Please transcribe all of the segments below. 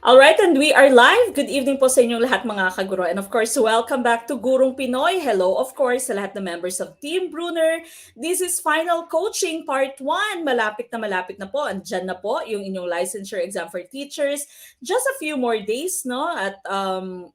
Alright, and we are live. Good evening po sa inyong lahat mga kaguro. And of course, welcome back to Gurong Pinoy. Hello, of course, sa lahat ng members of Team Brunner. This is Final Coaching Part 1. Malapit na po. Andyan na po yung inyong licensure exam for teachers. Just a few more days, no? At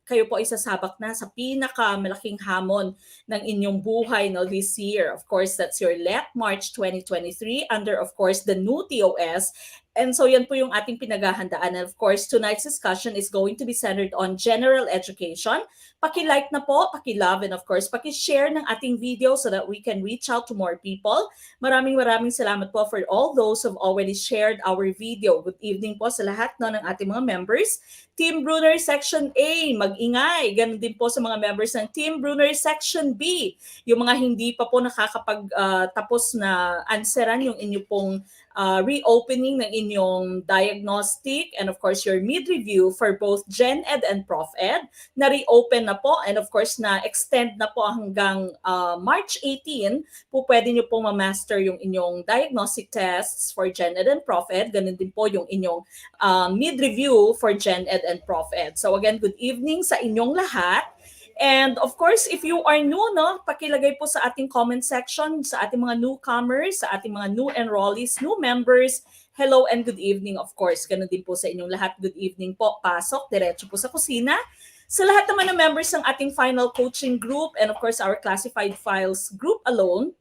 kayo po ay sasabak na sa pinakamalaking hamon ng inyong buhay no, this year. Of course, that's your LET March 2023 under, of course, the new TOS. And so yan po yung ating pinaghahandaan. And of course, tonight's discussion is going to be centered on general education. Paki-like na po, paki-love, and of course, paki-share ng ating video so that we can reach out to more people. Maraming salamat po for all those who have already shared our video. Good evening po sa lahat no, ng ating mga members. Team Brunner Section A, mag-ingay. Ganun din po sa mga members ng Team Brunner Section B. Yung mga hindi pa po nakakapag-tapos na answeran yung inyo pong reopening ng inyong diagnostic and of course your mid-review for both Gen Ed and Prof Ed na reopen na po and of course na extend na po hanggang March 18 po pwede nyo pong ma-master yung inyong diagnostic tests for Gen Ed and Prof Ed. Ganun din po yung inyong mid-review for Gen Ed and Prof Ed. So again, good evening sa inyong lahat. And of course, if you are new, no, pakilagay po sa ating comment section, sa ating mga newcomers, sa ating mga new enrollees, new members, hello and good evening, of course. Ganun din po sa inyong lahat, good evening po. Pasok, diretso po sa kusina. Sa lahat naman ng members ng ating final coaching group and of course our classified files group alone,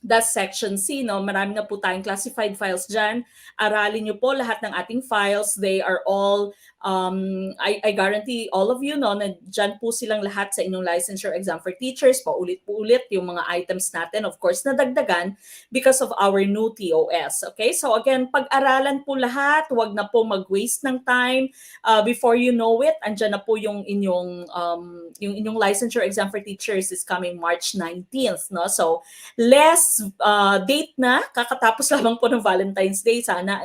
that's section C, no? Marami na po tayong classified files dyan. Aralin nyo po lahat ng ating files. They are all, I guarantee all of you, no, na dyan po silang lahat sa inyong licensure exam for teachers. Paulit-ulit yung mga items natin, of course, nadagdagan because of our new TOS. Okay? So again, pag-aralan po lahat. Huwag na po mag-waste ng time. Before you know it, andyan na po yung inyong licensure exam for teachers is coming March 19th, no? So, less date na, kakatapos lamang po ng Valentine's Day. Sana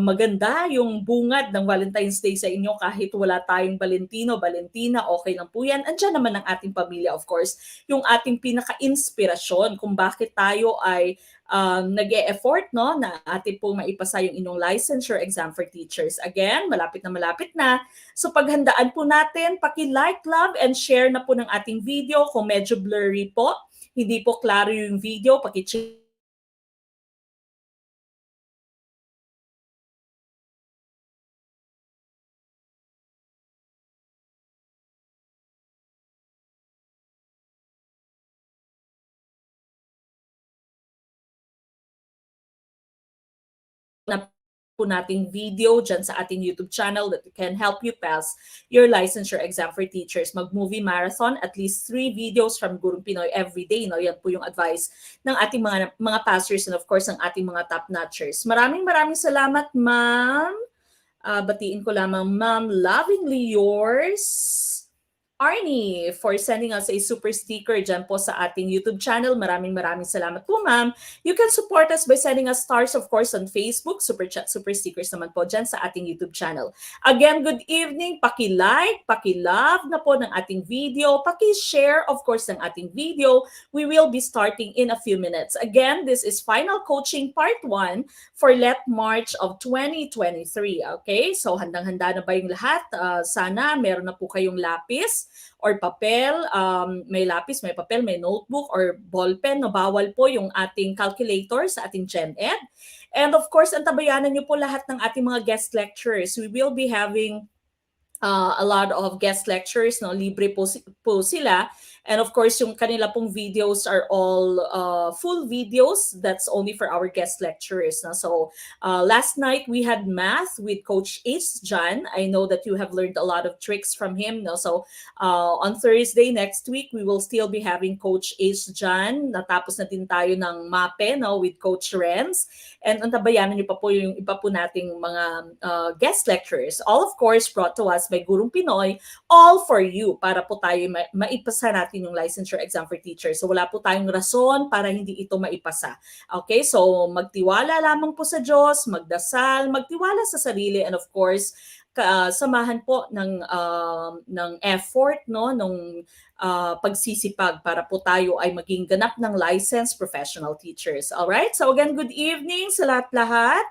maganda yung bungad ng Valentine's Day sa inyo kahit wala tayong Valentina, okay lang po yan. Andiyan naman ang ating pamilya, of course, yung ating pinaka-inspirasyon kung bakit tayo ay nag-e-effort no, na atin pong maipasa yung inyong licensure exam for teachers. Again, malapit na. So paghandaan po natin, paki-like, love, and share na po ng ating video. Kung medyo blurry po, hindi po klaro yung video, paki-check na po nating video dyan sa ating YouTube channel that can help you pass your licensure exam for teachers. Mag-movie marathon, at least 3 videos from Gurong Pinoy every day. No? Yan po yung advice ng ating mga passers and of course ng ating mga top-notchers. Maraming salamat, ma'am. Batiin ko lamang, ma'am, lovingly yours, Arnie, for sending us a super sticker dyan po sa ating YouTube channel. Maraming salamat po, ma'am. You can support us by sending us stars, of course, on Facebook. Super chat, super stickers naman po dyan sa ating YouTube channel. Again, good evening. Paki-like, paki-love na po ng ating video. Paki-share, of course, ng ating video. We will be starting in a few minutes. Again, this is Final Coaching Part 1 for LET March of 2023. Okay? So, handang-handa na ba yung lahat? Sana meron na po kayong lapis or papel, may lapis, may papel, may notebook, or ballpen. No, bawal po yung ating calculator sa ating Gen Ed. And of course, antabayanan niyo po lahat ng ating mga guest lecturers. We will be having a lot of guest lectures, no? Libre po sila. And of course, yung kanila pong videos are all full videos. That's only for our guest lecturers. No? So last night we had math with Coach Ace John. I know that you have learned a lot of tricks from him. No? So on Thursday next week, we will still be having Coach Ace John. Natapos na din tayo ng MAPE, no? With Coach Renz. And antabayanan niyo pa po yung iba po nating mga guest lecturers. All of course brought to us by Gurong Pinoy, all for you, para po tayo maipasa natin yung licensure exam for teachers. So wala po tayong rason para hindi ito maipasa. Okay, so magtiwala lamang po sa Diyos, magdasal, magtiwala sa sarili, and of course, samahan po ng effort, no, nung pagsisipag para po tayo ay maging ganap ng licensed professional teachers. All right? So again, good evening sa lahat-lahat.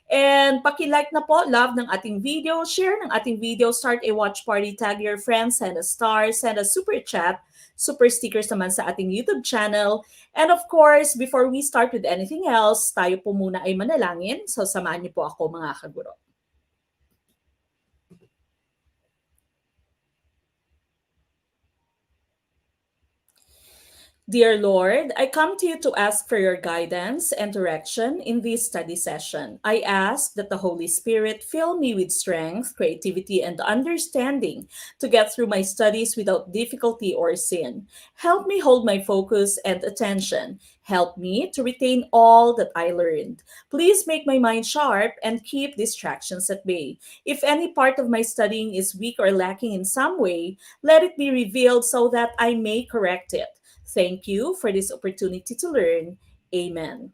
And paki-like na po, love ng ating video, share ng ating video, start a watch party, tag your friends, send a star, send a super chat, super stickers naman sa ating YouTube channel. And of course, before we start with anything else, tayo po muna ay manalangin. So samahan niyo po ako mga kaguro. Dear Lord, I come to you to ask for your guidance and direction in this study session. I ask that the Holy Spirit fill me with strength, creativity, and understanding to get through my studies without difficulty or sin. Help me hold my focus and attention. Help me to retain all that I learned. Please make my mind sharp and keep distractions at bay. If any part of my studying is weak or lacking in some way, let it be revealed so that I may correct it. Thank you for this opportunity to learn. Amen.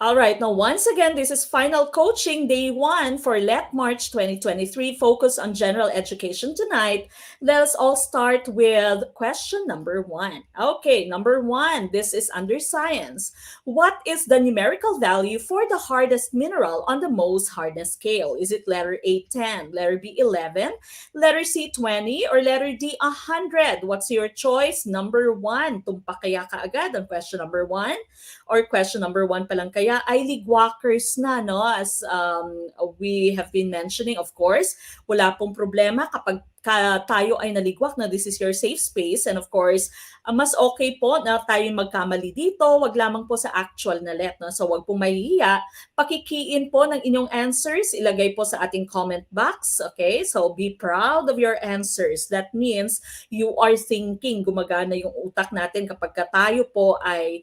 All right, now once again, this is final coaching day one for Let March 2023. Focus on general education tonight. Let us all start with question number one. Okay, number one, this is under science. What is the numerical value for the hardest mineral on the Mohs hardness scale? Is it letter A, 10, letter B, 11, letter C, 20, or letter D, 100? What's your choice? Number one, tumpak kaya ka agad ang question number one? Or question number one pa lang kaya ay ligwalkers na, no? As we have been mentioning, of course, wala pong problema kapag tayo ay naligwak na this is your safe space. And of course, mas okay po na tayo magkamali dito, wag lamang po sa actual na let. No? So wag pong mahihiya, pakikiin po ng inyong answers, ilagay po sa ating comment box. Okay? So be proud of your answers. That means you are thinking, gumagana yung utak natin kapag tayo po ay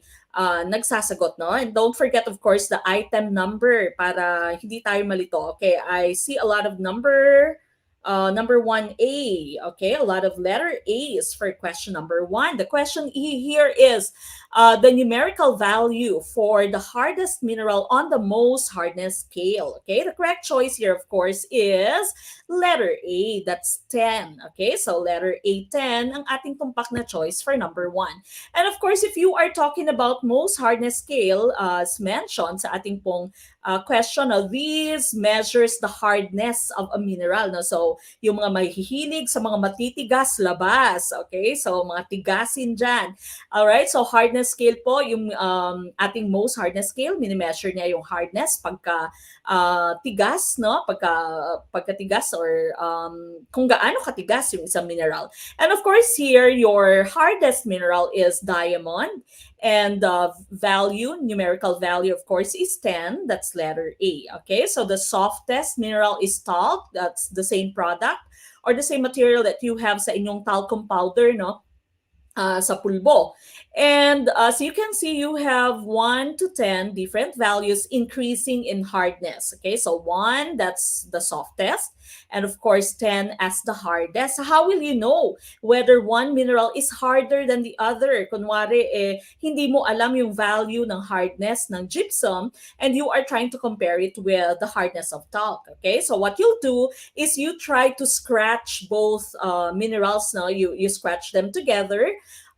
nagsasagot, no? And don't forget, of course, the item number para hindi tayo malito. Okay, I see a lot of number 1A. Okay, a lot of letter A's for question number one. The question here is the numerical value for the hardest mineral on the Mohs hardness scale. Okay, the correct choice here, of course, is letter A. That's 10. Okay, so letter A, 10 ang ating tumpak na choice for number one. And of course, if you are talking about Mohs hardness scale, as mentioned sa ating pong question, these measures the hardness of a mineral. No? So, yung mga mahihilig sa mga matitigas, labas. Okay? So, mga tigasin dyan. Alright? So, hardness scale po, yung ating Mohs hardness scale, minimeasure niya yung hardness pagka tigas, no? Pagkatigas or kung gaano katigas yung isang mineral. And of course, here, your hardest mineral is diamond. And the numerical value, of course, is 10. That's letter A. Okay, so the softest mineral is talc. That's the same product or the same material that you have sa inyong talcum powder, no? Sa pulbo. And as you can see, you have 1 to 10 different values increasing in hardness. Okay, so 1, that's the softest. And of course, 10 as the hardest. How will you know whether one mineral is harder than the other? Kunwari, hindi mo alam yung value ng hardness ng gypsum and you are trying to compare it with the hardness of talc. Okay, so what you'll do is you try to scratch both minerals. No? You scratch them together.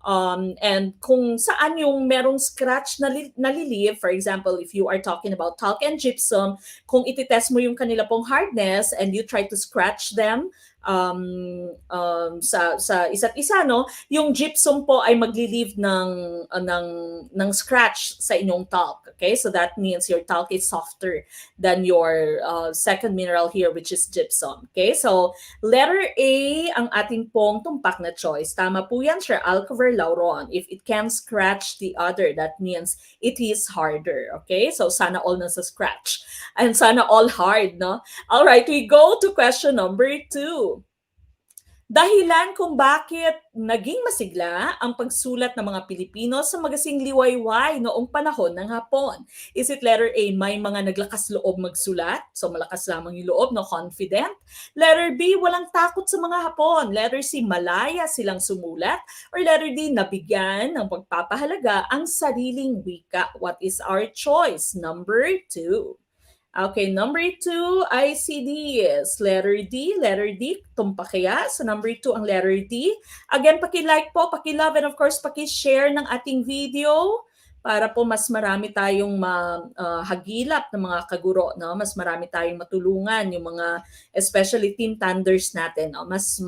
And kung saan yung merong scratch na nalilive, for example, if you are talking about talc and gypsum, kung ititest mo yung kanila pong hardness and you try to scratch them sa isa't isa, no, yung gypsum po ay magli-leave ng scratch sa inyong talc. Okay, so that means your talc is softer than your second mineral here, which is gypsum. Okay, so letter A ang ating pong tumpak na choice. Tama po yan, Sir Alcover Lauron. If it can scratch the other, that means it is harder. Okay, so sana all nasa scratch and sana all hard, no? All right, we go to question number 2. Dahilan kung bakit naging masigla ang pagsulat ng mga Pilipino sa magasing liwayway noong panahon ng Hapon. Is it letter A, may mga naglakas loob magsulat? So malakas lamang yung loob, no, confident. Letter B, walang takot sa mga Hapon. Letter C, malaya silang sumulat. Or letter D, nabigyan ng pagpapahalaga ang sariling wika. What is our choice? Number 2. Okay, number 2, ICDs. Letter D, tumpak kaya. So number 2 ang letter D. Again, paki-like po, paki-love, and of course, paki-share ng ating video para po mas marami tayong hagilap ng mga kaguro, no? Mas marami tayong matulungan, yung mga, especially team thunders natin, no? Mas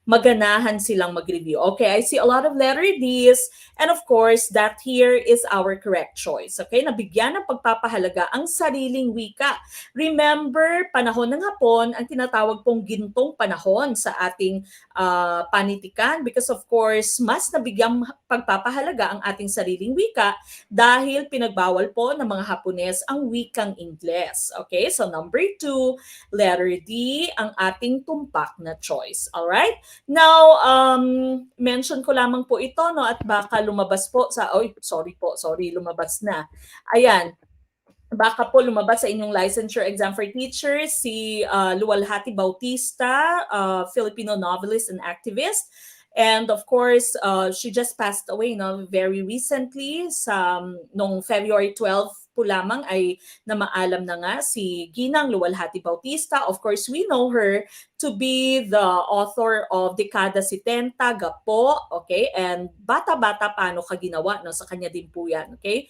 maganahan silang mag-review. Okay, I see a lot of letter Ds. And of course, that here is our correct choice. Okay, nabigyan ng pagpapahalaga ang sariling wika. Remember, panahon ng hapon, ang tinatawag pong gintong panahon sa ating panitikan because of course, mas nabigyan pagpapahalaga ang ating sariling wika dahil pinagbawal po ng mga Hapones ang wikang Ingles. Okay, so number 2, letter D, ang ating tumpak na choice. Alright? Now, mention ko lamang po ito, no, at baka lumabas po sa, sorry, lumabas na. Ayan, baka po lumabas sa inyong licensure exam for teachers si Luwalhati Bautista, Filipino novelist and activist. And of course, she just passed away, no, very recently sa nung February 12 po lamang ay namaalam na nga si Ginang Luwalhati Bautista. Of course, we know her to be the author of Dekada 70, Gapo, okay? And Bata-Bata Paano Ka Ginawa, no? Sa kanya din po yan, okay?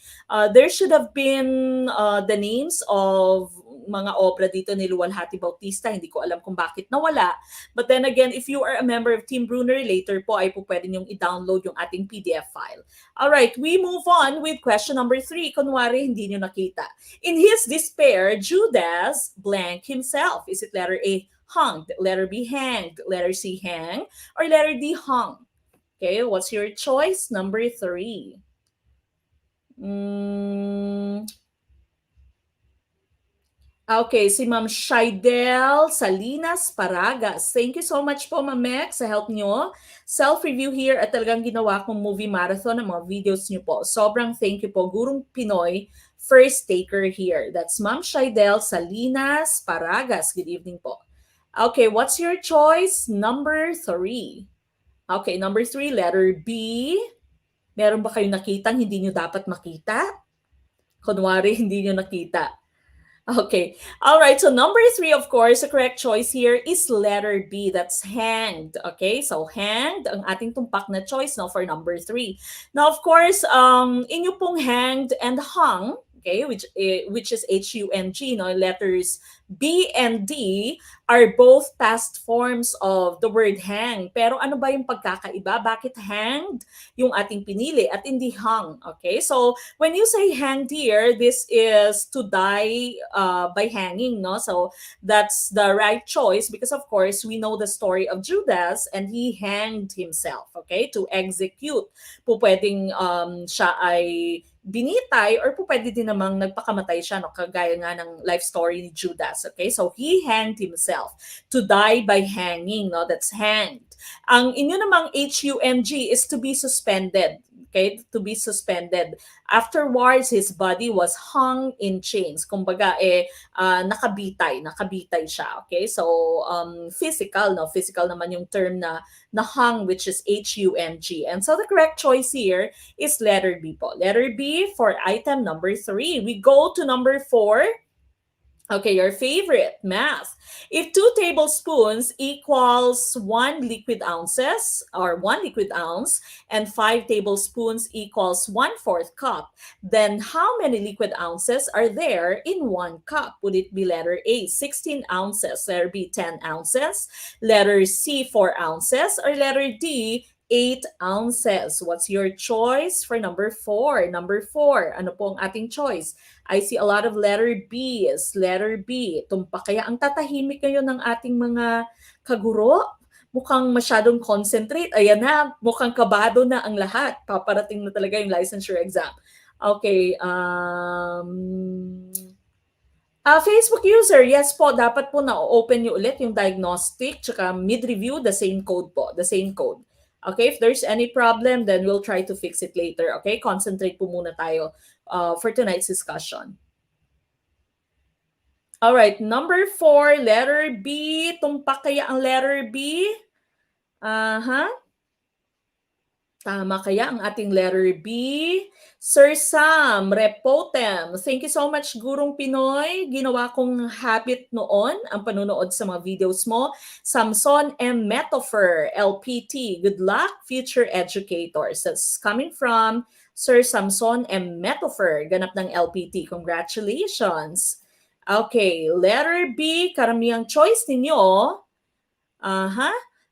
There should have been the names of mga obra dito ni Luwalhati Bautista. Hindi ko alam kung bakit nawala. But then again, if you are a member of Team Brunner, later po ay po pwede niyong i-download yung ating PDF file. Alright, we move on with question number 3. Kunwari, hindi niyo nakita. In his despair, Judas blank himself. Is it letter A, hung, letter B, hanged, letter C, hang, or letter D, hung? Okay, what's your choice? Number 3. Okay, si Ma'am Shaidel Salinas Paragas. Thank you so much po, Ma'am Mex, sa help nyo. Self-review here at talagang ginawa kong movie marathon ng mga videos nyo po. Sobrang thank you po, Gurong Pinoy, first taker here. That's Ma'am Shaidel Salinas Paragas. Good evening po. Okay, what's your choice? Number 3. Okay, number 3, letter B. Meron ba kayong nakitang hindi nyo dapat makita? Kunwari, hindi nyo nakita. Okay. All right. So number 3, of course, the correct choice here is letter B. That's hanged. Okay. So hanged, ang ating tumpak na choice now for number 3. Now, of course, inyo pong hanged and hung, okay, which is H-U-N-G, no, letters B and D are both past forms of the word hang. Pero ano ba yung pagkakaiba? Bakit hanged yung ating pinili at hindi hung? Okay? So, when you say hanged here, this is to die by hanging, no? So, that's the right choice because of course, we know the story of Judas and he hanged himself, okay? To execute. Po pwedeng siya ay binitay or po pwede din namang nagpakamatay siya, no? Kagaya nga ng life story ni Judas, okay? So he hanged himself, to die by hanging, no? That's hanged. Ang inyo namang H-U-N-G is to be suspended, okay? To be suspended. Afterwards, his body was hung in chains. Kumbaga, nakabitay siya, okay? So, physical, no? Physical naman yung term na hung, which is H-U-N-G. And so the correct choice here is letter B po. Letter B for item number 3. We go to number 4. Okay, your favorite, math. If 2 tablespoons equals 1 liquid ounces or 1 liquid ounce and 5 tablespoons equals 1/4 cup, then how many liquid ounces are there in 1 cup? Would it be letter A, 16 ounces, letter B, 10 ounces, letter C, 4 ounces, or letter D, 8 ounces? What's your choice for number 4? Number 4, ano po ang ating choice? I see a lot of letter B's. Letter B. Tumpak kaya ang tatahimik kayo ng ating mga kaguro? Mukhang masyadong concentrate. Ayan na, mukhang kabado na ang lahat. Paparating na talaga yung licensure exam. Okay. Facebook user, yes po, dapat po na-open nyo ulit yung diagnostic tsaka mid-review, the same code po, the same code. Okay, if there's any problem, then we'll try to fix it later. Okay, concentrate po muna tayo for tonight's discussion. All right, number 4, letter B. Tumpak kaya ang letter B? Tama kaya ang ating letter B? Sir Sam, Repotem. Thank you so much, Gurong Pinoy. Ginawa kong habit noon ang panunood sa mga videos mo. Samson M. Metaphor, LPT. Good luck, future educators. That's coming from Sir Samson M. Metaphor, ganap ng LPT. Congratulations. Okay, letter B, karamihang choice ninyo.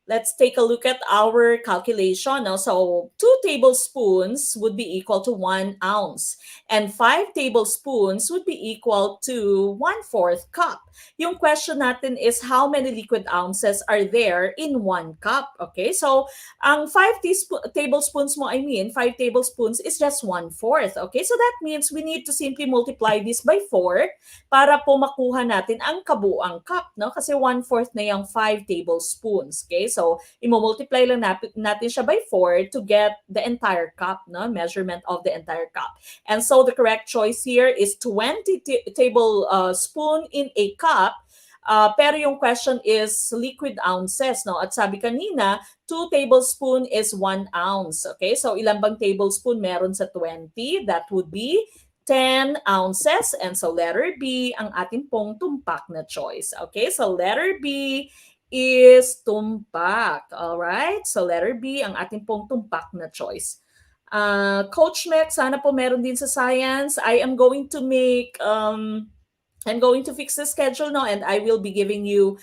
Let's take a look at our calculation. Now, so 2 tablespoons would be equal to 1 ounce. And 5 tablespoons would be equal to 1/4 cup. Yung question natin is how many liquid ounces are there in 1 cup? Okay, so ang 5 tablespoons mo, 5 tablespoons is just 1/4. Okay, so that means we need to simply multiply this by 4 para po makuha natin ang kabuang cup, no? Kasi 1/4 na yung 5 tablespoons. Okay, so i-multiply lang natin siya by 4 to get the entire cup, no? Measurement of the entire cup. And so the correct choice here is 20 tablespoon in a cup. Pero yung question is liquid ounces, no? At sabi kanina, 2 tablespoon is 1 ounce. Okay, so ilan bang tablespoon meron sa 20? That would be 10 ounces. And so letter B ang ating pong tumpak na choice. Okay, so letter B is tumpak. All right? So letter B ang ating pong tumpak na choice. Coach Mek, sana po meron din sa science. I am going to make I'm going to fix the schedule now and I will be giving you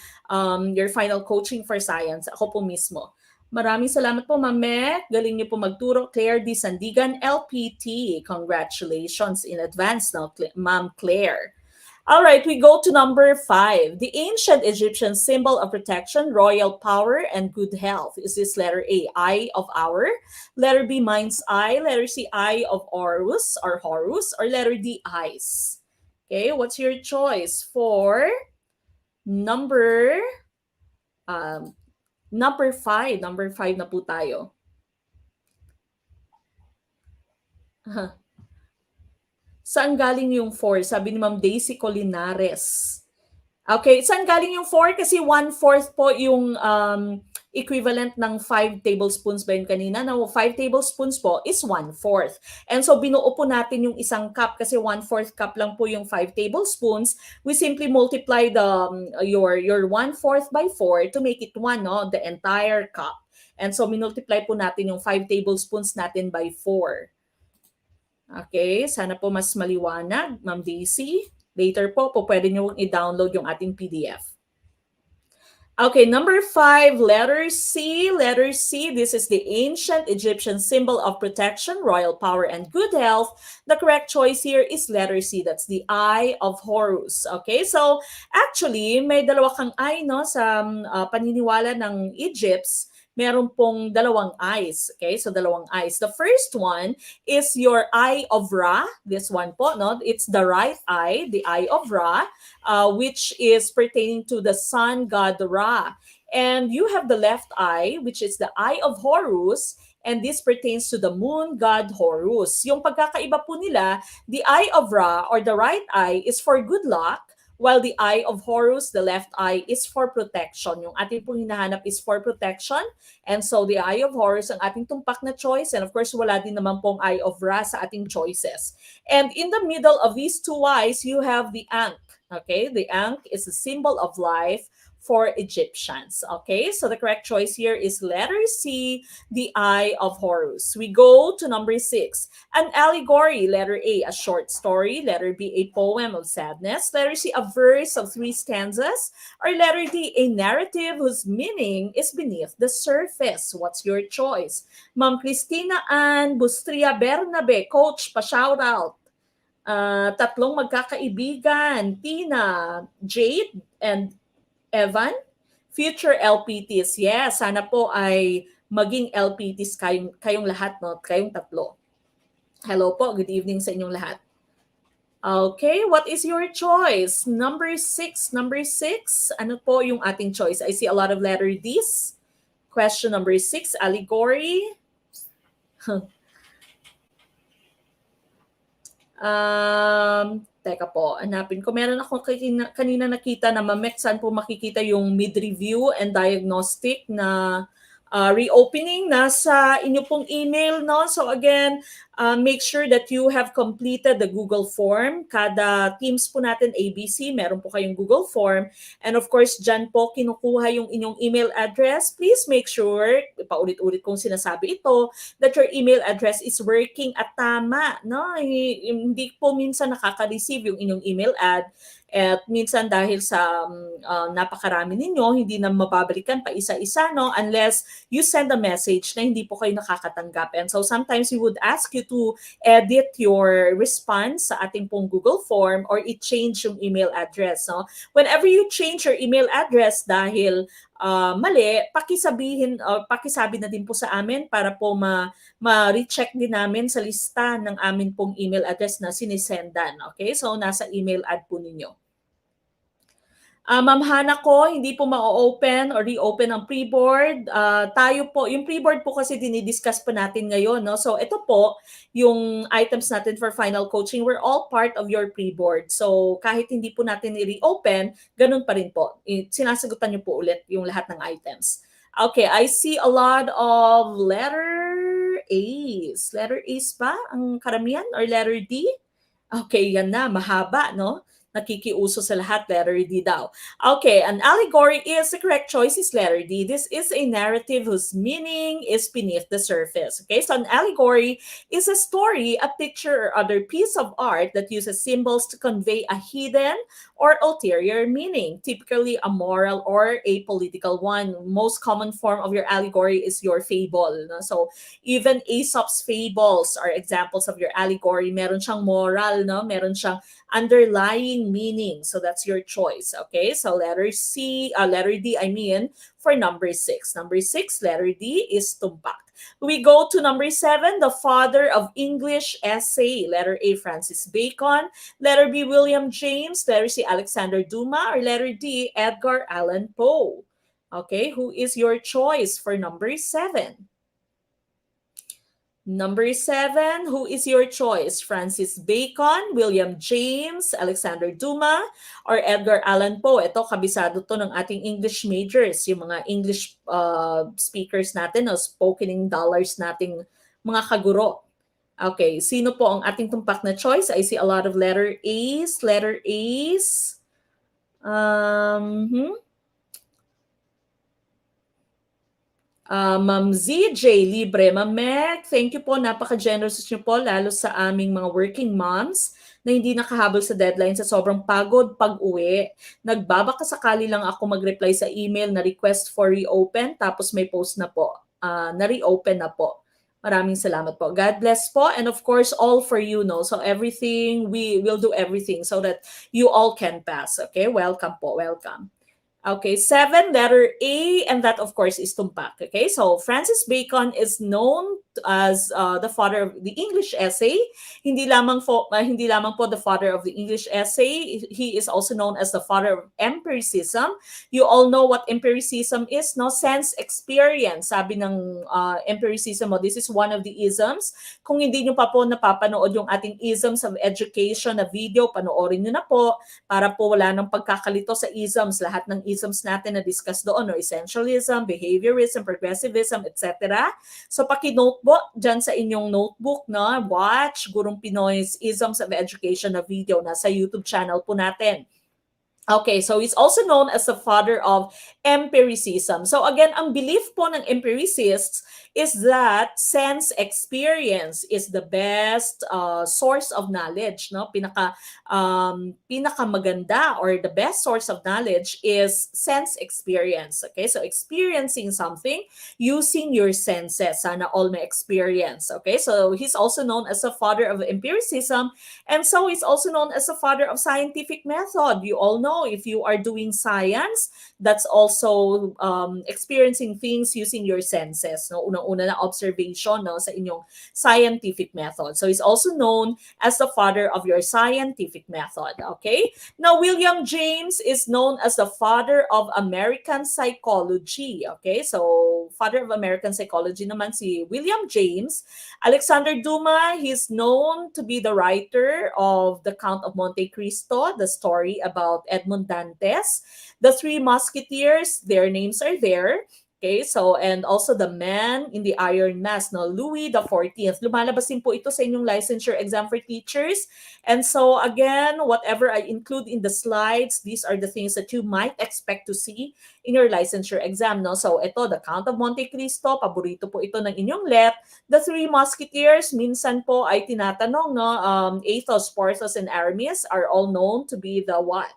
your final coaching for science. Ako po mismo. Maraming salamat po, Ma'am Mek. Galing niyo po magturo. Claire D. Sandigan, LPT. Congratulations in advance now, Ma'am Claire. All right, we go to number 5. The ancient Egyptian symbol of protection, royal power, and good health. Is this letter A, eye of hour? Letter B, mind's eye? Letter C, eye of Horus, or letter D, eyes? Okay, what's your choice for number 5? Number 5 na po tayo. Saan galing yung 4? Sabi ni Ma'am Daisy Colinares. Okay, saan galing yung 4? Kasi 1/4 po yung equivalent ng 5 tablespoons ba yun kanina? No, 5 tablespoons po is 1/4. And so binuo po natin yung isang cup kasi 1/4 cup lang po yung 5 tablespoons. We simply multiply your 1/4 by 4 to make it 1, no? The entire cup. And so minultiply po natin yung 5 tablespoons natin by 4. Okay, sana po mas maliwanag, Ma'am Daisy. Later po pwede nyo i-download yung ating PDF. Okay, number 5, letter C. Letter C, this is the ancient Egyptian symbol of protection, royal power, and good health. The correct choice here is letter C. That's the eye of Horus. Okay, so actually, may dalawa kang eye, no, sa paniniwala ng Egypts. Meron pong dalawang eyes. Okay, so dalawang eyes. The first one is your eye of Ra. This one po, no? It's the right eye, the eye of Ra, which is pertaining to the sun god Ra. And you have the left eye, which is the eye of Horus, and this pertains to the moon god Horus. Yung pagkakaiba po nila, the eye of Ra or the right eye is for good luck, while the eye of Horus, the left eye, is for protection. Yung ating pong hinahanap is for protection. And so the eye of Horus ang ating tumpak na choice. And of course, wala din naman pong eye of Ra sa ating choices. And in the middle of these two eyes, you have the ankh. Okay, the ankh is a symbol of life for Egyptians. Okay, so the correct choice here is letter C, the eye of Horus. We go to number 6. An allegory, letter A, a short story. Letter B, a poem of sadness. Letter C, a verse of 3 stanzas. Or letter D, a narrative whose meaning is beneath the surface. What's your choice? Ma'am Cristina Ann Bustria Bernabe, coach, pa-shout out. Tatlong magkakaibigan, Tina, Jade, and Evan, future LPTs. Yes, sana po ay maging LPTs kayong lahat, no? Kayong tatlo. Hello po, good evening sa inyong lahat. Okay, what is your choice? Number 6. Number 6, ano po yung ating choice? I see a lot of letter Ds. Question number 6, allegory. Teka po, hanapin ko. Meron ako kanina nakita na Mamek, saan po makikita yung mid-review and diagnostic na reopening, nasa inyo pong email, no? So again, make sure that you have completed the Google form. Kada teams po natin, ABC, meron po kayong Google form. And of course, dyan po kinukuha yung inyong email address. Please make sure, paulit-ulit kong sinasabi ito, that your email address is working at tama. No? Hindi po minsan nakaka-receive yung inyong email ad. At minsan dahil sa napakarami ninyo, hindi na mababalikan pa isa-isa, no? Unless you send a message na hindi po kayo nakakatanggap. And so sometimes we would ask you to edit your response sa ating pong Google form or i-change yung email address. No? Whenever you change your email address dahil mali, pakisabi na din po sa amin para po ma-recheck din namin sa lista ng amin pong email address na sinisendan. Okay? So nasa email ad po ninyo. Ma'am Hana ko, hindi po ma-open or reopen ang pre-board. Tayo po, yung pre-board po kasi dinidiscuss pa natin ngayon. No? So ito po, yung items natin for final coaching, we're all part of your pre-board. So kahit hindi po natin i-reopen, ganun pa rin po. Sinasagutan niyo po ulit yung lahat ng items. Okay, I see a lot of letter A's. Letter A's pa ang karamihan or letter D? Okay, yan na, mahaba, no? Nakikiuso sa lahat, letter D daw. Okay, an allegory is, the correct choice is letter D. This is a narrative whose meaning is beneath the surface. Okay, so an allegory is a story, a picture, or other piece of art that uses symbols to convey a hidden or ulterior meaning, typically a moral or a political one. Most common form of your allegory is your fable. No? So even Aesop's fables are examples of your allegory. Meron siyang moral, no? Meron siyang underlying meaning. So that's your choice. Okay, so letter D, I mean, for number 6. Number 6, letter D is tumpak. We go to number 7, the father of English essay. Letter A, Francis Bacon. Letter B, William James. Letter C, Alexander Dumas. Or letter D, Edgar Allan Poe. Okay, who is your choice for number 7? Number 7, who is your choice? Francis Bacon, William James, Alexander Dumas, or Edgar Allan Poe? Ito, kabisado to ng ating English majors, yung mga English speakers natin, o spokening dollars nating mga kaguro. Okay, sino po ang ating tumpak na choice? I see a lot of letter A's. Letter A's. Ma'am ZJ Libre, Ma'am Meg, thank you po. Napaka-generous niyo po, lalo sa aming mga working moms na hindi nakahabol sa deadline sa sobrang pagod pag-uwi. Nagbabaka sakali lang ako mag-reply sa email na request for reopen, tapos may post na po. Na-reopen na po. Maraming salamat po. God bless po. And of course, all for you, no? So everything, we will do everything so that you all can pass. Okay? Welcome po. Welcome. Okay, 7, letter A, and that of course is tumpak. Okay, so Francis Bacon is known as the father of the English essay. Hindi lamang po the father of the English essay. He is also known as the father of empiricism. You all know what empiricism is, no? Sense experience. Sabi ng empiricism, this is one of the isms. Kung hindi nyo pa po napapanood yung ating isms of education na video, panoorin nyo na po para po wala nang pagkakalito sa isms. Lahat ng isms natin na discuss doon, no? Essentialism, behaviorism, progressivism, etc. So paki-note po dyan sa inyong notebook, no? Watch Gurongpinoy's Isms of Education na video na sa YouTube channel po natin. Okay, so he's also known as the father of empiricism. So again, ang belief po ng empiricists is that sense experience is the best source of knowledge, no? Pinaka maganda or the best source of knowledge is sense experience. Okay, so experiencing something using your senses. Sana all may experience. Okay, so he's also known as the father of empiricism, and so he's also known as the father of scientific method. You all know, if you are doing science, that's also experiencing things using your senses. No, unang-una na observation, no, sa inyong scientific method. So he's also known as the father of your scientific method. Okay. Now William James is known as the father of American psychology. Okay, so father of American psychology naman si William James. Alexander Dumas, he's known to be the writer of The Count of Monte Cristo, the story about Edmond Dantes. The Three Musketeers, their names are there. Okay, so and also the man in the Iron Mask, no, Louis the 14th. Lumalabas din po ito sa inyong licensure exam for teachers. And so again, whatever I include in the slides, these are the things that you might expect to see in your licensure exam, no? So ito, the Count of Monte Cristo, paborito po ito ng inyong let. The Three Musketeers, minsan po ay tinatanong, no? Athos, Porthos, and Aramis are all known to be the what?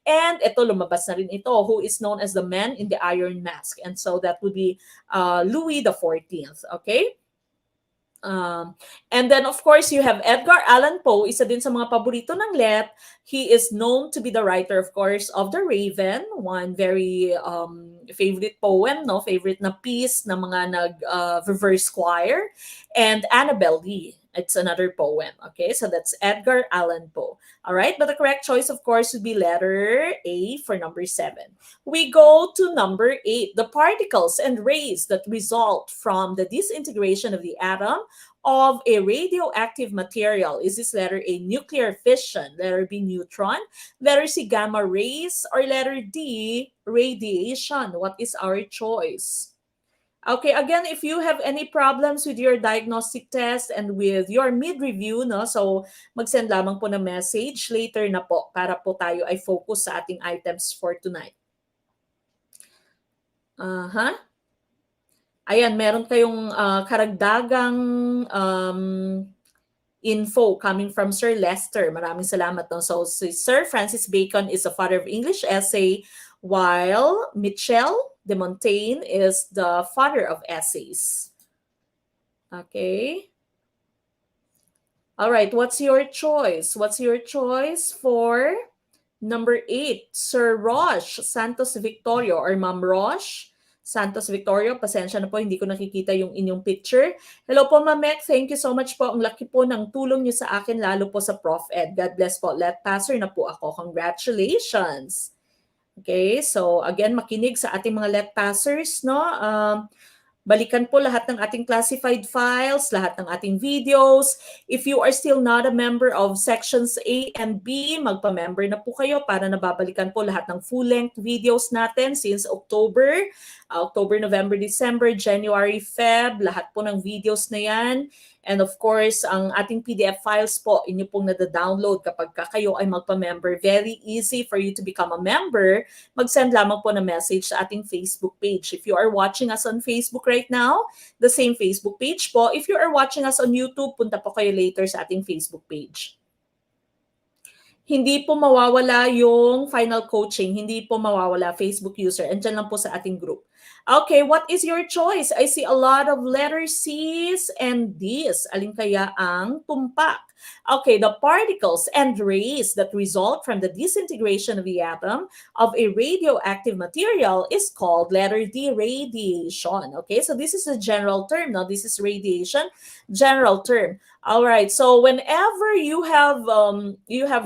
And ito, lumabas na rin ito, who is known as the Man in the Iron Mask. And so that would be Louis the 14th, okay? And then, of course, you have Edgar Allan Poe, isa din sa mga paborito ng Let. He is known to be the writer, of course, of The Raven, one very favorite poem, no, favorite na piece ng mga nag-reverse choir, and Annabel Lee. It's another poem. Okay, so that's Edgar Allan Poe. All right, but the correct choice, of course, would be letter A for number 7. We go to number 8. The particles and rays that result from the disintegration of the atom of a radioactive material. Is this letter A, nuclear fission, letter B, neutron, letter C, gamma rays, or letter D, radiation? What is our choice? Okay, again, if you have any problems with your diagnostic test and with your mid-review, no, so mag-send lamang po ng message later na po para po tayo ay focus sa ating items for tonight. Ayan, meron kayong karagdagang info coming from Sir Lester. Maraming salamat. No? So, Sir Francis Bacon is the father of English essay, while Michel de Montaigne is the father of essays. Okay. All right, what's your choice? What's your choice for number 8? Sir Roche Santos Victorio or Ma'am Roche Santos Victorio. Pasensya na po, hindi ko nakikita yung inyong picture. Hello po, Ma'am Mek. Thank you so much po. Ang laki po ng tulong niyo sa akin, lalo po sa Prof Ed. God bless po. Let passer na po ako. Congratulations. Okay, so again, makinig sa ating mga let passers, no? Balikan po lahat ng ating classified files, lahat ng ating videos. If you are still not a member of sections A and B, magpa-member na po kayo para nababalikan po lahat ng full-length videos natin since October, November, December, January, Feb, lahat po ng videos na yan. And of course, ang ating PDF files po, inyo pong nada-download kapag kayo ay magpa-member. Very easy for you to become a member. Mag-send lamang po na message sa ating Facebook page. If you are watching us on Facebook right now, the same Facebook page po. If you are watching us on YouTube, punta po kayo later sa ating Facebook page. Hindi po mawawala yung final coaching. Hindi po mawawala Facebook user. Andyan lang po sa ating group. Okay, what is your choice? I see a lot of letter C's and D's. Alin kaya ang tumpak? Okay, the particles and rays that result from the disintegration of the atom of a radioactive material is called letter D, radiation. Okay, so this is a general term. Now, this is radiation, general term. All right, so whenever you have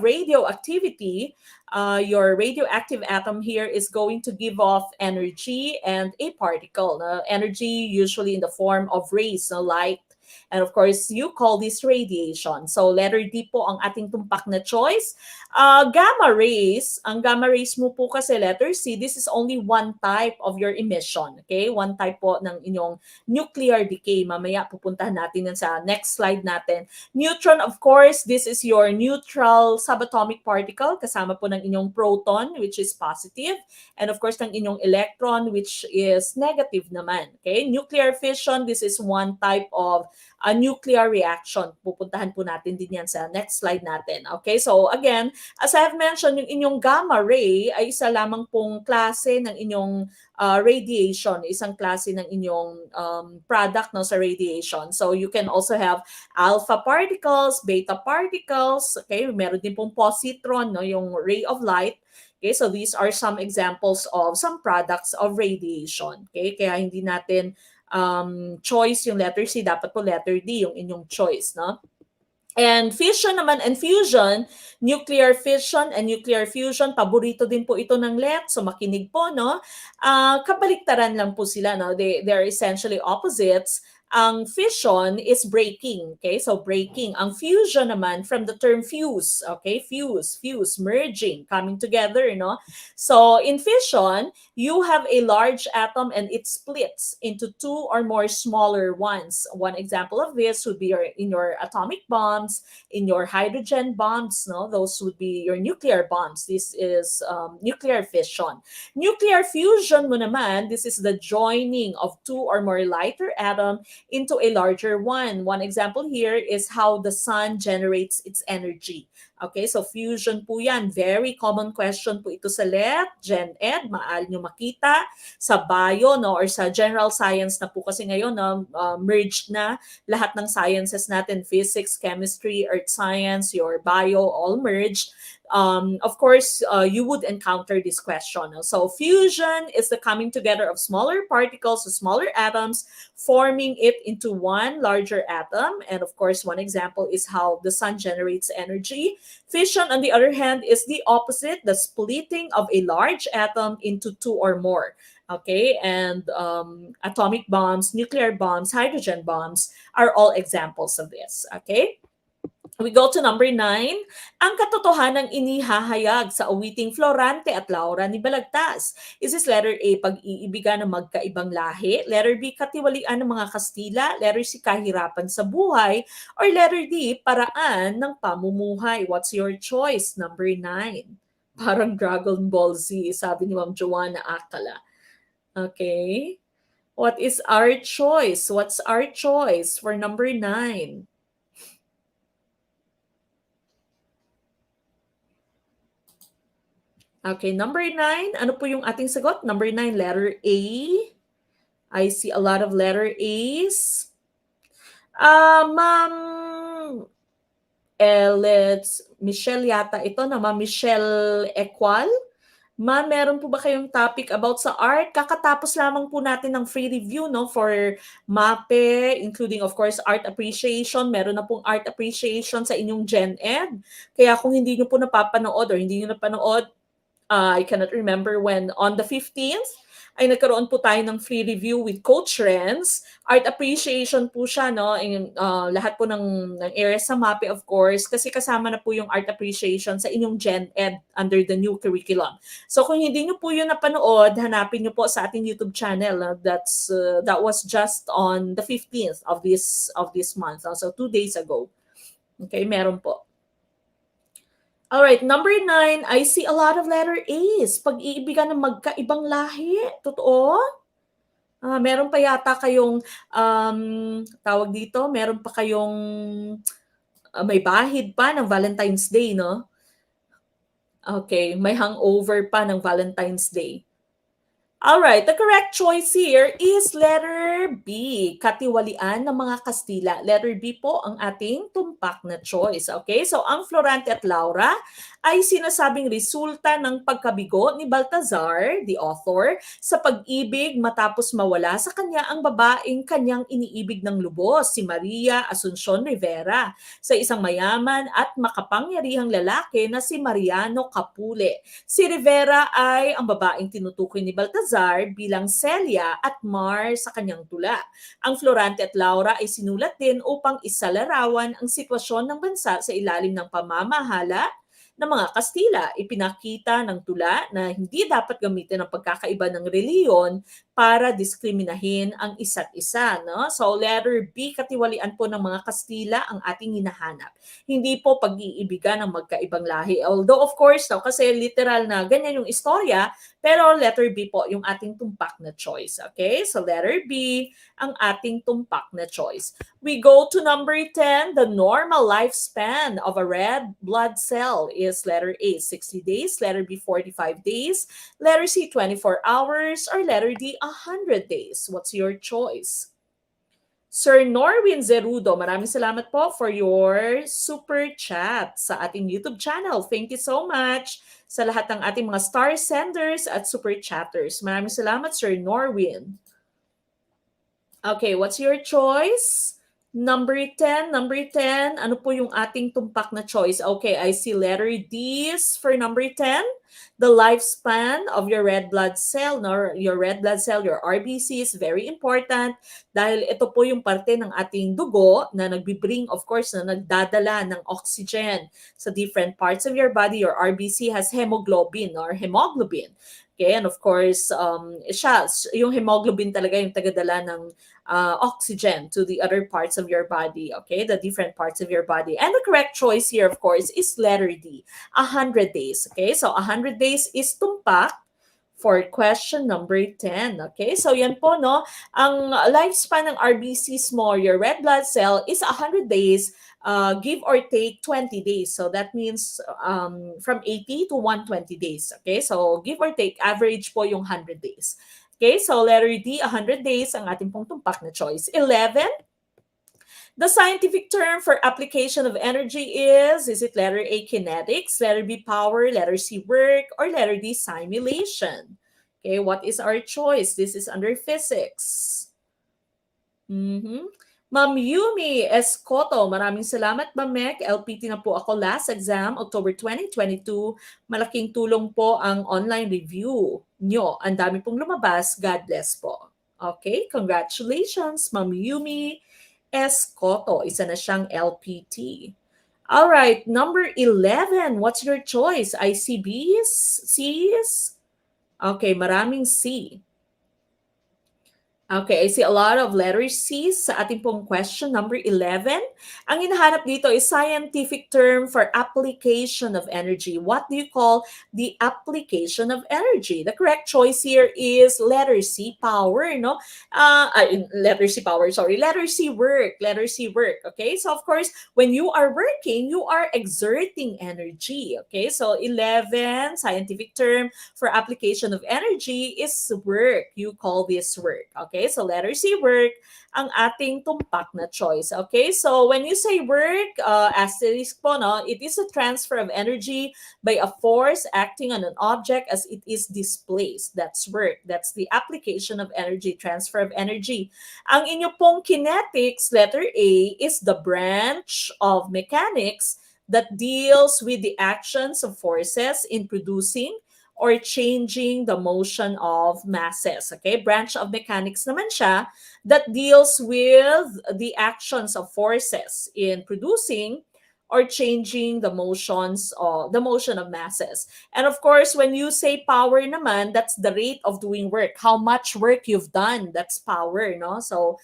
radioactivity, your radioactive atom here is going to give off energy and a particle. Energy usually in the form of rays, light. And of course, you call this radiation. So letter D po ang ating tumpak na choice. Gamma rays, ang gamma rays mo po kasi letter C, this is only one type of your emission. Okay? One type po ng inyong nuclear decay. Mamaya pupuntahan natin yan sa next slide natin. Neutron, of course, this is your neutral subatomic particle. Kasama po ng inyong proton, which is positive. And of course, ng inyong electron, which is negative naman. Okay? Nuclear fission, this is one type of a nuclear reaction. Pupuntahan po natin din yan sa next slide natin. Okay, so again, as I have mentioned, yung inyong gamma ray ay isa lamang pong klase ng inyong radiation, isang klase ng inyong product no, sa radiation. So you can also have alpha particles, beta particles, okay, meron din pong positron, no, yung ray of light. Okay, so these are some examples of some products of radiation. Okay, kaya hindi natin choice yung letter C, dapat po letter D yung inyong choice, no? And fission naman and fusion, nuclear fission and nuclear fusion, paborito din po ito ng LET, so makinig po, no? Kabaliktaran lang po sila, no? They're essentially opposites. Ang fission is breaking. Okay, so breaking. Ang fusion naman from the term fuse. Okay, fuse, merging, coming together, no? So in fission, you have a large atom and it splits into two or more smaller ones. One example of this would be in your atomic bombs, in your hydrogen bombs, no? Those would be your nuclear bombs. This is nuclear fission. Nuclear fusion mo naman, this is the joining of two or more lighter atoms into a larger one. One example here is how the sun generates its energy. Okay, so fusion po yan. Very common question po ito sa Gen Ed. Maaari nyo makita sa bio, no, or sa general science na po kasi ngayon, no, merged na lahat ng sciences natin, physics, chemistry, earth science, your bio, all merged. Of course, you would encounter this question. So fusion is the coming together of smaller particles, so smaller atoms, forming it into one larger atom. And of course, one example is how the sun generates energy. Fission, on the other hand, is the opposite, the splitting of a large atom into two or more. Okay, and atomic bombs, nuclear bombs, hydrogen bombs are all examples of this. Okay. We go to number 9. Ang katotohanang inihahayag sa awiting Florante at Laura ni Balagtas. Is this letter A, pag-iibigan ng magkaibang lahi? Letter B, katiwalian ng mga Kastila? Letter C, kahirapan sa buhay? Or letter D, paraan ng pamumuhay? What's your choice? Number 9. Parang Dragon Ball Z, sabi ni Ma'am Joanna Akala. Okay. What is our choice? What's our choice for number 9? Okay, number 9, ano po yung ating sagot? Number 9, letter A. I see a lot of letter A's. Ma'am let's Michelle yata ito na, Ma'am Michelle Equal. Ma'am, meron po ba kayong topic about sa art? Kakatapos lamang po natin ng free review, no, for MAPE, including of course art appreciation. Meron na pong art appreciation sa inyong Gen Ed. Kaya kung hindi nyo po napapanood or hindi nyo napanood, I cannot remember when, on the 15th, ay nagkaroon po tayo ng free review with Coach Renz. Art appreciation po siya, no? Lahat po ng areas sa MAPE, of course, kasi kasama na po yung art appreciation sa inyong Gen Ed under the new curriculum. So kung hindi nyo po yun napanood, hanapin nyo po sa ating YouTube channel. That was just on the 15th of this month. So 2 days ago. Okay, meron po. All right, number 9, I see a lot of letter A's. Pag-iibigan ng magkaibang lahi. Totoo? Meron pa yata kayong, tawag dito, meron pa kayong may bahid pa ng Valentine's Day, no? Okay, may hangover pa ng Valentine's Day. All right, the correct choice here is letter B, katiwalian ng mga Kastila. Letter B po ang ating tumpak na choice. Okay, so ang Florante at Laura ay sinasabing resulta ng pagkabigo ni Baltazar, the author, sa pag-ibig matapos mawala sa kanya ang babaeng kanyang iniibig ng lubos, si Maria Asuncion Rivera, sa isang mayaman at makapangyarihang lalaki na si Mariano Capule. Si Rivera ay ang babaeng tinutukoy ni Baltazar bilang Celia at Mar sa kanyang tula. Ang Florante at Laura ay sinulat din upang isalarawan ang sitwasyon ng bansa sa ilalim ng pamamahala ng mga Kastila. Ipinakita ng tula na hindi dapat gamitin ang pagkakaiba ng reliyon para diskriminahin ang isa't isa. No? So letter B, katiwalian po ng mga Kastila ang ating hinahanap. Hindi po pag-iibigan ng magkaibang lahi. Although of course, no, kasi literal na ganyan yung istorya, pero letter B po yung ating tumpak na choice. Okay? So letter B ang ating tumpak na choice. We go to number 10. The normal lifespan of a red blood cell is letter A, 60 days, letter B, 45 days, letter C, 24 hours, or letter D, 100 days. What's your choice? Sir Norwin Zerudo, maraming salamat po for your super chat sa ating YouTube channel. Thank you so much sa lahat ng ating mga star senders at super chatters. Maraming salamat, Sir Norwin. Okay, what's your choice? Number 10, ano po yung ating tumpak na choice? Okay, I see letter D's for number 10. The lifespan of your red blood cell, no? Your red blood cell, your RBC is very important dahil ito po yung parte ng ating dugo na nagbibring, of course, na nagdadala ng oxygen sa different parts of your body. Your RBC has hemoglobin or hemoglobin. Okay, and of course, yung hemoglobin talaga yung tagadala ng oxygen to the other parts of your body, okay? The different parts of your body. And the correct choice here, of course, is letter D, 100 days, okay? So 100 days is tumpak for question number 10, okay? So yan po, no? Ang lifespan ng RBCs mo, your red blood cell, is 100 days, give or take 20 days. So that means from 80 to 120 days, okay? So give or take, average po yung 100 days. Okay, so letter D, 100 days, ang ating pong tumpak na choice. 11, the scientific term for application of energy is it letter A, kinetics, letter B, power, letter C, work, or letter D, simulation? Okay, what is our choice? This is under physics. Ma'am Yumi Escoto, maraming salamat, Ma'am Mek. LPT na po ako last exam, October 2022. Malaking tulong po ang online review nyo. Ang dami pong lumabas. God bless po. Okay, congratulations, Ma'am Yumi Escoto. Isa na siyang LPT. All right, number 11. What's your choice? ICBs? Cs? Okay, maraming C. Okay, I see a lot of letter C sa ating pong question number 11. Ang hinahanap dito is scientific term for application of energy. What do you call the application of energy? The correct choice here is letter C, power, no? Letter C, power, sorry. Letter C, work. Letter C, work. Okay, so of course, when you are working, you are exerting energy. Okay, so 11, scientific term for application of energy is work. You call this work. Okay, so letter C, work, ang ating tumpak na choice. Okay, so when you say work, asterisk po, no, it is a transfer of energy by a force acting on an object as it is displaced. That's work. That's the application of energy, transfer of energy. Ang inyo pong kinetics, letter A, is the branch of mechanics that deals with the actions of forces in producing or changing the motion of masses. Okay, branch of mechanics naman siya that deals with the actions of forces in producing or changing the motions or the motion of masses. And of course, when you say power naman, that's the rate of doing work. How much work you've done, that's power, no? So,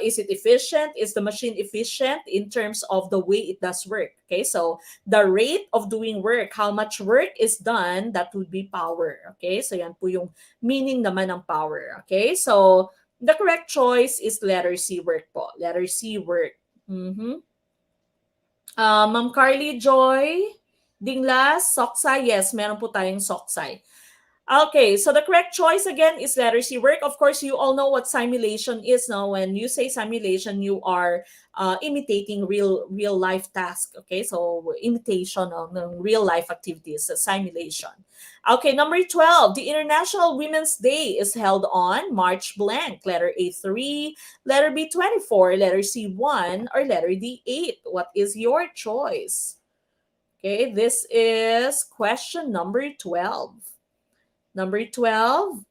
is it efficient? Is the machine efficient in terms of the way it does work? Okay, so the rate of doing work, how much work is done, that would be power. Okay, so yan po yung meaning naman ng power. Okay, so the correct choice is letter C, work po. Letter C, work. Ma'am Carly Joy Dinglas, Soksay. Yes, meron po tayong Soksay. Okay, so the correct choice again is letter C, work. Of course, you all know what simulation is. Now, when you say simulation, you are imitating real life task. Okay, so imitation of real life activities, simulation. Okay, number 12, the International Women's Day is held on March blank. Letter A, 3, letter B, 24, letter C, 1, or letter D, 8. What is your choice? Okay, this is question number 12. Number 12,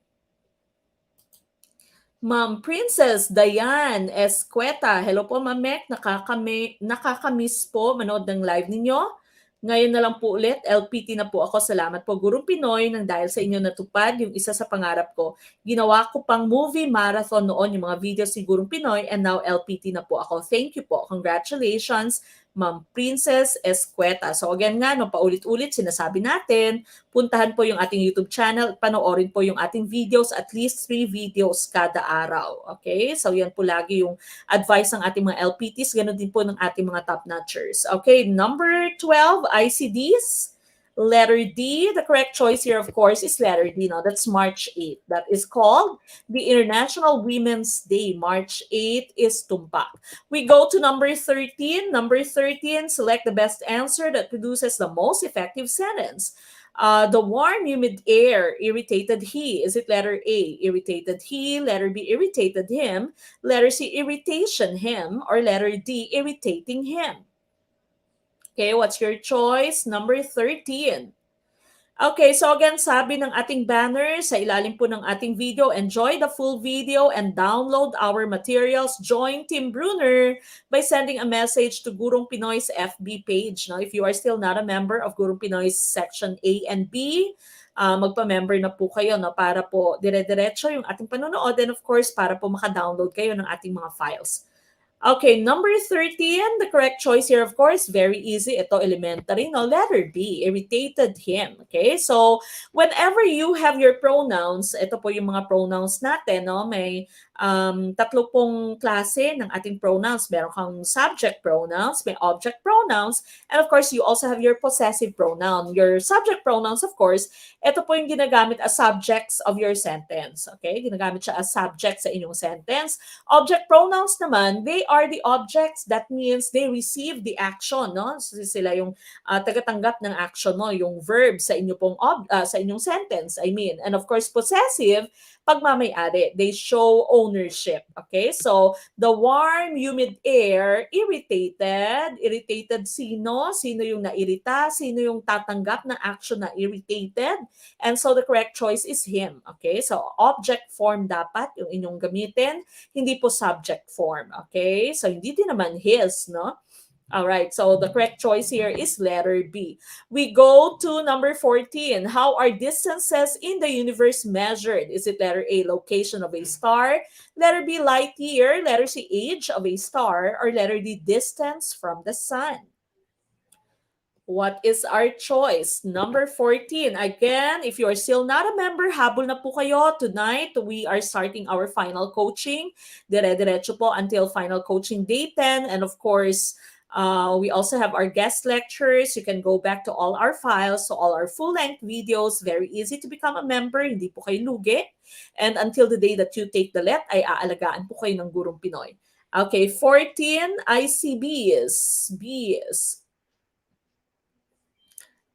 Ma'am Princess Diane Escueta. Hello po, Ma'am Mek. Nakakamiss po manood ng live ninyo. Ngayon na lang po ulit, LPT na po ako. Salamat po, Gurong Pinoy, nang dahil sa inyo natupad yung isa sa pangarap ko. Ginawa ko pang movie marathon noon, yung mga videos si Gurong Pinoy, and now LPT na po ako. Thank you po. Congratulations, Ma'am Princess Escueta. So again nga, no, paulit-ulit sinasabi natin, puntahan po yung ating YouTube channel, panoorin po yung ating videos, at least 3 videos kada araw. Okay? So yan po lagi yung advice ng ating mga LPTs, ganun din po ng ating mga top notchers. Okay, number 12, ICDs. Letter D, the correct choice here, of course, is letter D. No, that's March 8th. That is called the International Women's Day. March 8th is tumpak. We go to number 13. Number 13, select the best answer that produces the most effective sentence. The warm, humid air irritated he. Is it letter A, irritated he, letter B, irritated him, letter C, irritation him, or letter D, irritating him? Okay, what's your choice? Number 13. Okay, so again, sabi ng ating banner sa ilalim po ng ating video, enjoy the full video and download our materials. Join Team Brunner by sending a message to Gurong Pinoy's FB page. Now, if you are still not a member of Gurong Pinoy's section A and B, magpa-member na po kayo, no, para po dire-diretso yung ating panonood, and of course, para po maka-download kayo ng ating mga files. Okay, number 13, the correct choice here, of course, very easy. Ito, elementary, no? Letter B, irritated him. Okay, so whenever you have your pronouns, ito po yung mga pronouns natin, no? May tatlo pong klase ng ating pronouns. Meron kang subject pronouns, may object pronouns, and of course, you also have your possessive pronoun. Your subject pronouns, of course, ito po yung ginagamit as subjects of your sentence. Okay, ginagamit siya as subject sa inyong sentence. Object pronouns naman, they are the objects. That means they receive the action, no? So, sila yung tagatanggap ng action, no? Yung verb sa inyo pong sa inyong sentence, I mean. And of course, possessive, pagmamay-ari. They show ownership. Okay? So, the warm, humid air, irritated. Irritated sino? Sino yung nairita? Sino yung tatanggap ng action na irritated? And so, the correct choice is him. Okay? So, object form dapat yung inyong gamitin, hindi po subject form. Okay? So, hindi din naman his, no? All right, so the correct choice here is letter B. We go to number 14. How are distances in the universe measured? Is it letter A, location of a star, letter B, light year, letter C, age of a star, or letter D, distance from the sun? What is our choice? Number 14. Again, if you are still not a member, habol na po kayo. Tonight, we are starting our final coaching. Dire-diretso po until final coaching day 10. And of course, we also have our guest lectures. You can go back to all our files, so all our full-length videos. Very easy to become a member. Hindi po kayo lugi. And until the day that you take the LET, ay aalagaan po kayo ng Gurong Pinoy. Okay, 14, ICBs. Bs.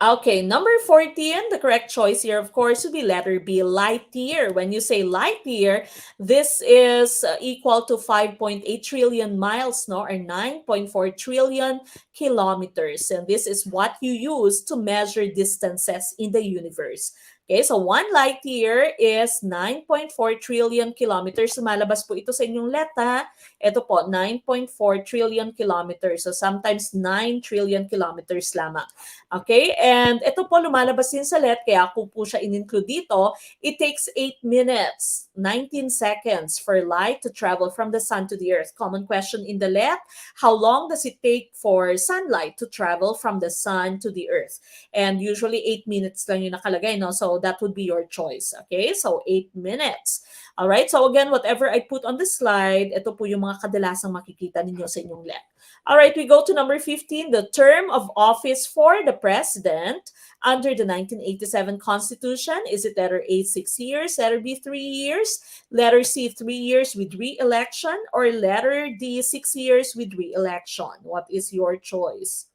Okay, number 14, the correct choice here, of course, would be letter B, light year. When you say light year, this is equal to 5.8 trillion miles, no, or 9.4 trillion kilometers. And this is what you use to measure distances in the universe. Okay, so 1 light year is 9.4 trillion kilometers. Lumalabas po ito sa inyong leta. Ito po, 9.4 trillion kilometers. So sometimes 9 trillion kilometers lamang. Okay, and ito po lumalabas din sa let, kaya ako po siya in-include dito. It takes 8 minutes, 19 seconds for light to travel from the sun to the earth. Common question in the let, how long does it take for sunlight to travel from the sun to the earth? And usually 8 minutes lang yung nakalagay, no? So that would be your choice. Okay, so 8 minutes. All right, so again, whatever I put on the slide, ito po yung mga kadalasang makikita ninyo sa inyong let. All right, we go to number 15, the term of office for the president under the 1987 Constitution. Is it letter A, 6 years, letter B, 3 years, letter C, 3 years with re-election, or letter D, 6 years with re-election? What is your choice?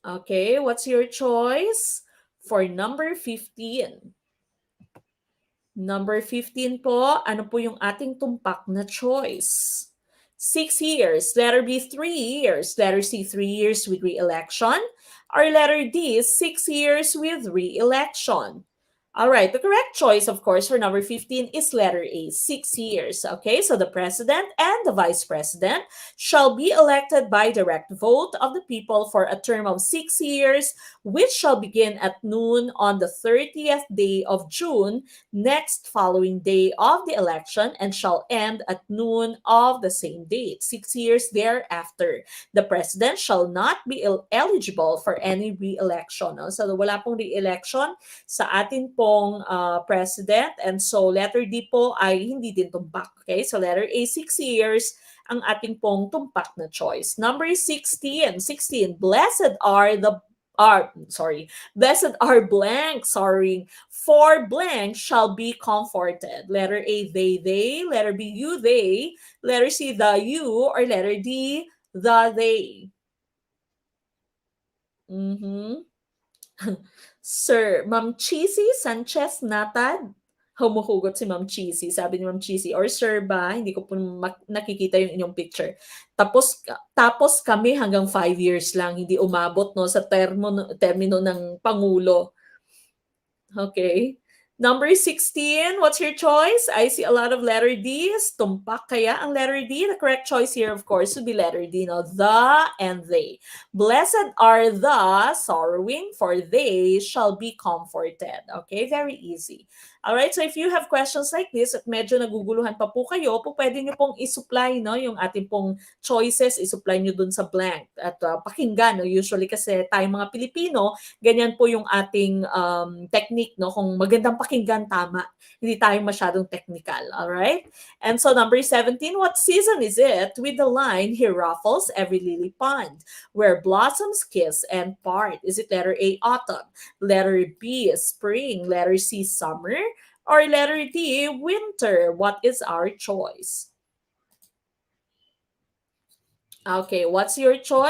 Okay, what's your choice for number 15? Number 15 po, ano po yung ating tumpak na choice? 6 years, letter B, 3 years, letter C, 3 years with re-election, or letter D, 6 years with re-election? All right, the correct choice, of course, for number 15 is letter A, 6 years. Okay, so the president and the vice president shall be elected by direct vote of the people for a term of 6 years, which shall begin at noon on the 30th day of June, next following day of the election, and shall end at noon of the same date, 6 years thereafter. The president shall not be eligible for any re-election. No? So wala pong re-election sa atin pong president, and so letter D po ay hindi din tumpak. Okay, so letter A, 6 years ang ating pong tumpak na choice. Number 16, blessed are the are, sorry, blessed are blank, sorry, for blank shall be comforted. Letter A, they, letter B, you, they, letter C, the you, or letter D, the they. Mhm. Sir, Ma'am Cheesy Sanchez Natad. Humuhugot si Ma'am Cheesy. Sabi ni Ma'am Cheesy, or sir ba? Hindi ko po nakikita yung inyong picture. Tapos kami hanggang 5 years lang. Hindi umabot no sa termino ng Pangulo. Okay. Number 16, what's your choice? I see a lot of letter D's. Tumpak kaya ang letter D? The correct choice here, of course, would be letter D. No? The and they. Blessed are the sorrowing, for they shall be comforted. Okay, very easy. Alright, so if you have questions like this at medyo naguguluhan pa po kayo, po pwede nyo pong isupply no, yung ating pong choices, isupply nyo dun sa blank at pakinggan. No? Usually kasi tayong mga Pilipino, ganyan po yung ating technique, no? Kung magandang pakinggan, tama. Hindi tayo masyadong technical, alright? And so number 17, what season is it? With the line, he ruffles every lily pond, where blossoms kiss and part. Is it letter A, autumn? Letter B, spring? Letter C, summer? Or letter D, winter? What is our choice? Okay, what's your choice?